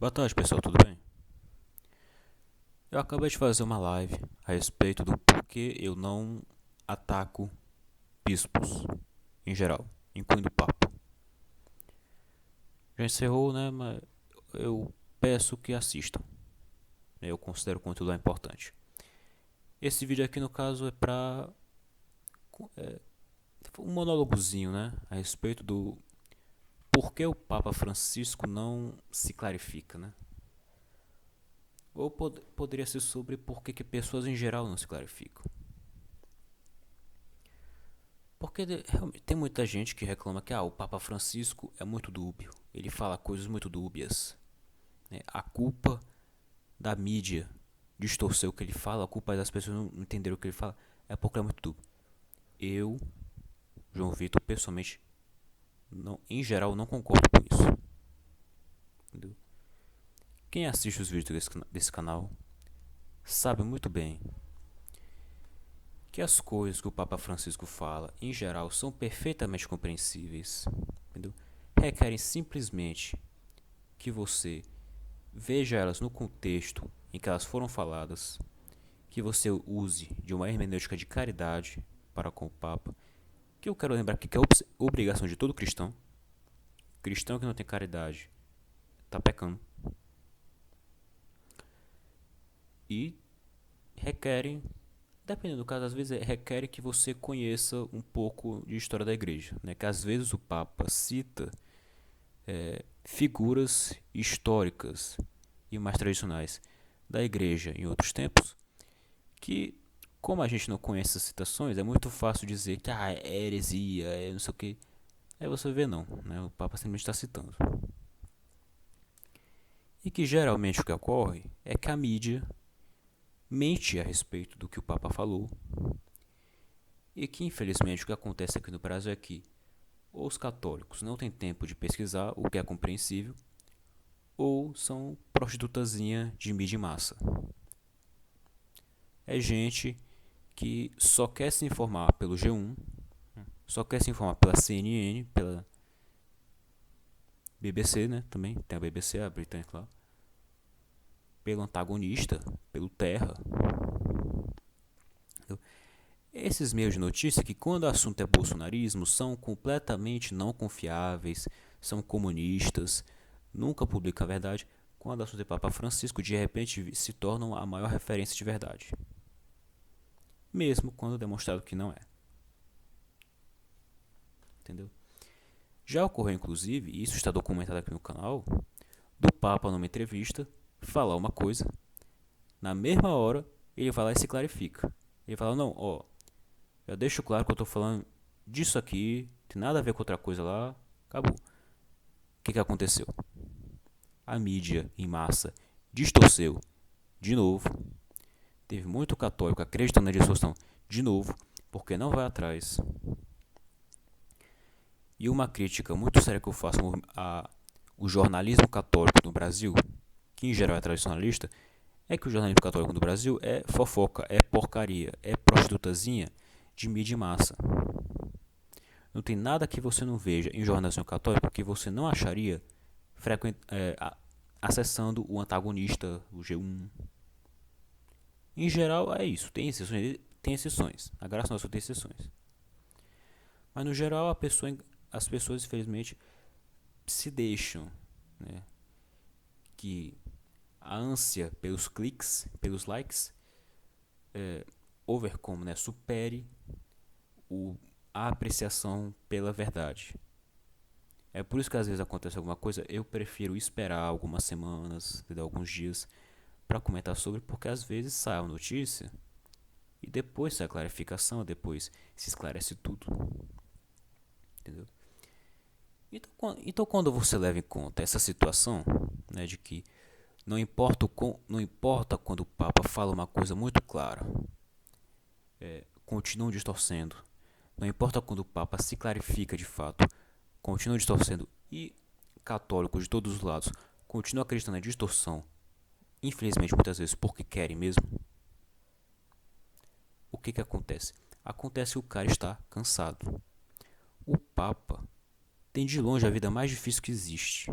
Boa tarde, pessoal, tudo bem? Eu acabei de fazer uma live a respeito do porquê eu não ataco bispos em geral, incluindo o Papa. Já encerrou, né? Mas eu peço que assistam. Eu considero o conteúdo importante. Esse vídeo aqui, no caso, é pra um monólogozinho, né? A respeito do porquê o Papa Francisco não se clarifica, né? Ou poderia ser sobre por que pessoas em geral não se clarificam. Porque realmente tem muita gente que reclama que o Papa Francisco é muito dúbio, ele fala coisas muito dúbias, né? A culpa da mídia distorcer o que ele fala, a culpa das pessoas não entenderem o que ele fala, é porque é muito dúbio. Eu, João Vitor, pessoalmente, não, em geral, não concordo com isso. Entendeu? Quem assiste os vídeos desse canal sabe muito bem que as coisas que o Papa Francisco fala, em geral, são perfeitamente compreensíveis. Entendeu? Requerem simplesmente que você veja elas no contexto em que elas foram faladas, que você use de uma hermenêutica de caridade para com o Papa, que eu quero lembrar que é obrigação de todo cristão. Cristão que não tem caridade está pecando. E requerem, dependendo do caso, às vezes requer que você conheça um pouco de história da igreja, né? Que às vezes o Papa cita figuras históricas e mais tradicionais da igreja em outros tempos, que, como a gente não conhece essas citações, é muito fácil dizer que é heresia, é não sei o que. Aí você vê não, né? O Papa simplesmente está citando. E que geralmente o que ocorre é que a mídia mente a respeito do que o Papa falou, e que infelizmente o que acontece aqui no Brasil é que ou os católicos não têm tempo de pesquisar, o que é compreensível, ou são prostitutazinha de mídia em massa. É gente que só quer se informar pelo G1, só quer se informar pela CNN, pela BBC, né? Também tem a BBC, a britânica lá. Pelo antagonista, pelo Terra. Entendeu? Esses meios de notícia que, quando o assunto é bolsonarismo, são completamente não confiáveis, são comunistas, nunca publicam a verdade. Quando o assunto é Papa Francisco, de repente se tornam a maior referência de verdade. Mesmo quando demonstrado que não é. Entendeu? Já ocorreu, inclusive, e isso está documentado aqui no canal, do Papa numa entrevista falar uma coisa, na mesma hora ele vai lá e se clarifica. Ele fala, não, eu deixo claro que eu estou falando disso aqui, tem nada a ver com outra coisa lá, acabou. O que aconteceu? A mídia em massa distorceu de novo, teve muito católico acreditando na distorção de novo, porque não vai atrás. E uma crítica muito séria que eu faço ao jornalismo católico no Brasil, que em geral é tradicionalista, é que o jornalismo católico no Brasil é fofoca, é porcaria, é prostitutazinha de mídia em massa. Não tem nada que você não veja em jornalismo católico que você não acharia acessando o antagonista, o G1. Em geral é isso, tem exceções, tem exceções. A graça nossa tem exceções. Mas no geral as pessoas infelizmente se deixam, né, que a ânsia pelos cliques, pelos likes, overcome, né, supere a apreciação pela verdade. É por isso que às vezes acontece alguma coisa, eu prefiro esperar algumas semanas, alguns dias, para comentar sobre, porque às vezes sai a notícia e depois sai a clarificação, depois se esclarece tudo. Entendeu? Então quando você leva em conta essa situação, né, de que não importa quando o Papa fala uma coisa muito clara, continuam distorcendo. Não importa quando o Papa se clarifica de fato, continuam distorcendo. E católicos de todos os lados continuam acreditando na distorção, infelizmente muitas vezes porque querem mesmo. O que acontece? Acontece que o cara está cansado. O Papa tem de longe a vida mais difícil que existe.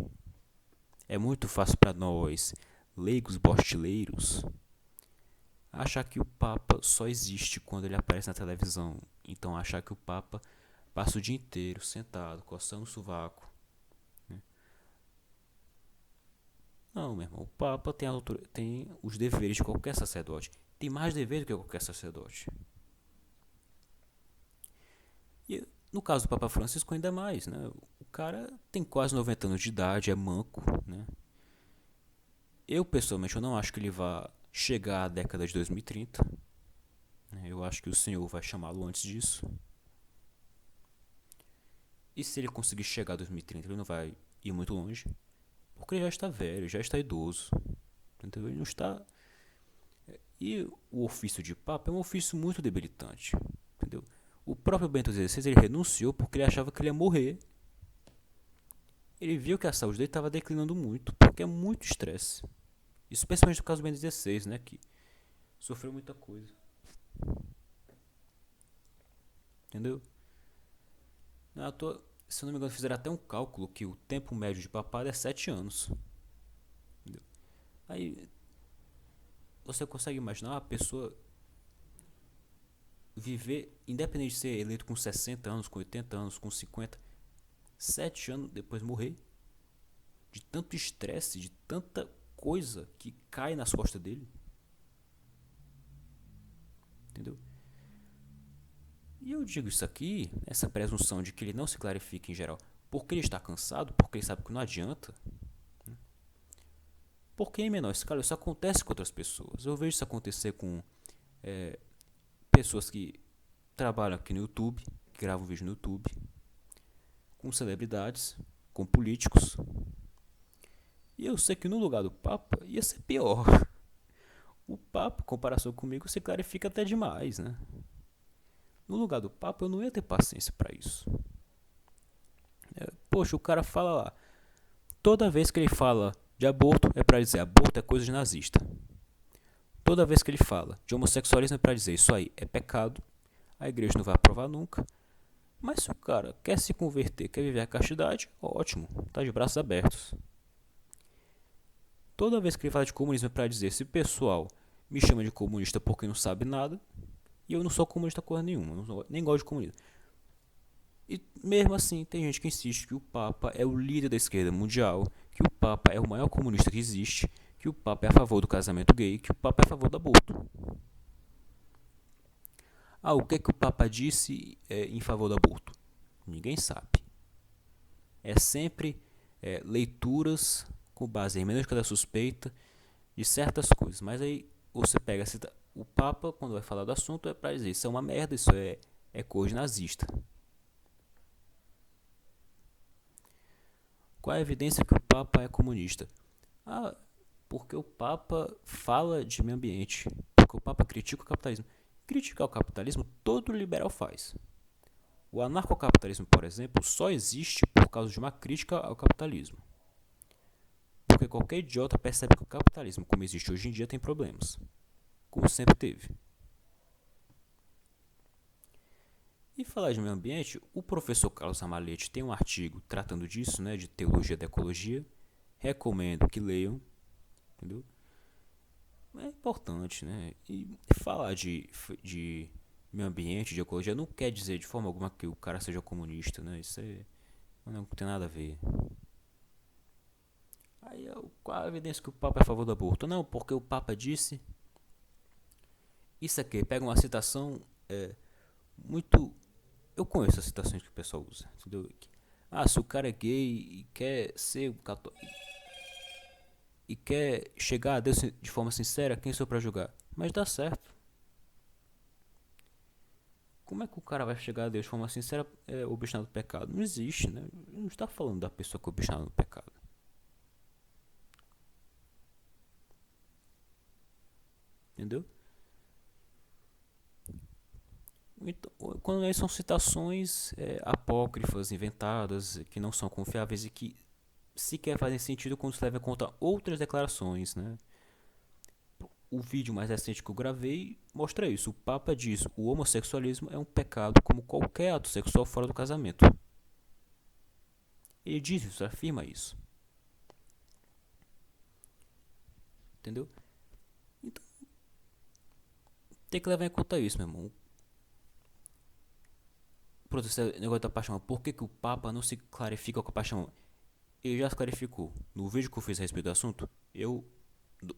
É muito fácil para nós, leigos bostileiros, achar que o Papa só existe quando ele aparece na televisão. Então, achar que o Papa passa o dia inteiro sentado, coçando o sovaco. Não, meu irmão, o Papa tem os deveres de qualquer sacerdote. Tem mais deveres do que qualquer sacerdote. E no caso do Papa Francisco, ainda mais, né? O cara tem quase 90 anos de idade, é manco, né? Eu, pessoalmente, eu não acho que ele vá chegar à década de 2030. Né? Eu acho que o Senhor vai chamá-lo antes disso. E se ele conseguir chegar a 2030, ele não vai ir muito longe. Porque ele já está velho, já está idoso. Entendeu? Ele não está. E o ofício de Papa é um ofício muito debilitante. Entendeu? O próprio Bento XVI ele renunciou porque ele achava que ele ia morrer. Ele viu que a saúde dele estava declinando muito, porque é muito estresse. Isso especialmente no caso do Bento XVI, né, que sofreu muita coisa. Entendeu? Não, se eu não me engano, fizeram até um cálculo que o tempo médio de papado é 7 anos. Entendeu? Aí você consegue imaginar uma pessoa viver, independente de ser eleito com 60 anos, com 80 anos, com 50, 7 anos depois morrer? De tanto estresse, de tanta coisa que cai nas costas dele. Entendeu? E eu digo isso aqui, essa presunção de que ele não se clarifica em geral, porque ele está cansado, porque ele sabe que não adianta. Porque em menor escala isso acontece com outras pessoas. Eu vejo isso acontecer com pessoas que trabalham aqui no YouTube, que gravam vídeo no YouTube, com celebridades, com políticos. E eu sei que no lugar do Papa ia ser pior. O Papa, em comparação comigo, se clarifica até demais, né? No lugar do Papa eu não ia ter paciência para isso. Poxa, o cara fala lá. Toda vez que ele fala de aborto é para dizer aborto é coisa de nazista. Toda vez que ele fala de homossexualismo é para dizer isso aí é pecado. A igreja não vai aprovar nunca. Mas se o cara quer se converter, quer viver a castidade, ótimo, tá de braços abertos. Toda vez que ele fala de comunismo é para dizer se o pessoal me chama de comunista porque não sabe nada, e eu não sou comunista coisa nenhuma, nem gosto de comunismo. E mesmo assim, tem gente que insiste que o Papa é o líder da esquerda mundial, que o Papa é o maior comunista que existe, que o Papa é a favor do casamento gay, que o Papa é a favor do aborto. Ah, o que é que o Papa disse em favor do aborto? Ninguém sabe. É sempre leituras com base em hermenêutica da suspeita de certas coisas. Mas aí você pega o Papa, quando vai falar do assunto, é para dizer isso é uma merda, isso é coisa nazista. Qual é a evidência que o Papa é comunista? Ah, porque o Papa fala de meio ambiente, porque o Papa critica o capitalismo. Criticar o capitalismo todo liberal faz. O anarcocapitalismo, por exemplo, só existe por causa de uma crítica ao capitalismo. Porque qualquer idiota percebe que o capitalismo, como existe hoje em dia, tem problemas. Como sempre teve. E falar de meio ambiente, o professor Carlos Ramalhete tem um artigo tratando disso, né, de teologia da ecologia. Recomendo que leiam, entendeu? É importante, né? E falar de meio ambiente, de ecologia, não quer dizer de forma alguma que o cara seja comunista, né? Isso não tem nada a ver. Aí, qual a evidência que o Papa é a favor do aborto? Não, porque o Papa disse. Isso aqui, pega uma citação muito. Eu conheço as citações que o pessoal usa, entendeu? Ah, se o cara é gay e quer ser católico e quer chegar a Deus de forma sincera, quem sou eu pra julgar? Mas dá certo. Como é que o cara vai chegar a Deus de forma sincera obstinado no pecado? Não existe, né? Ele não está falando da pessoa que é obstinada no pecado. Entendeu? Então, quando são citações apócrifas, inventadas, que não são confiáveis e que sequer fazem sentido quando se leva em conta outras declarações, né? O vídeo mais recente que eu gravei mostra isso. O Papa diz: o homossexualismo é um pecado como qualquer ato sexual fora do casamento. Ele diz isso, afirma isso. entendeu? Então, tem que levar em conta isso, meu irmão. Pronto, esse negócio da paixão. Por que, que o Papa não se clarifica com a paixão? Ele já se clarificou. No vídeo que eu fiz a respeito do assunto, eu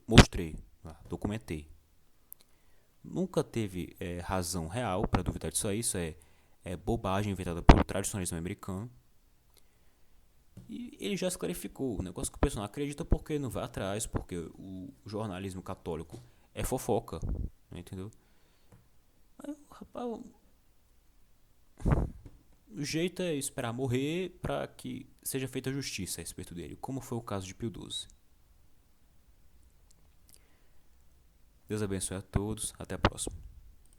mostrei, documentei. Nunca teve razão real para duvidar disso aí. Isso é bobagem inventada pelo tradicionalismo americano. E ele já se clarificou. O negócio que o pessoal não acredita porque não vai atrás, porque o jornalismo católico é fofoca, entendeu? Aí, rapaz, o jeito é esperar morrer para que seja feita justiça a respeito dele, como foi o caso de Pio XII. Deus abençoe a todos, até a próxima.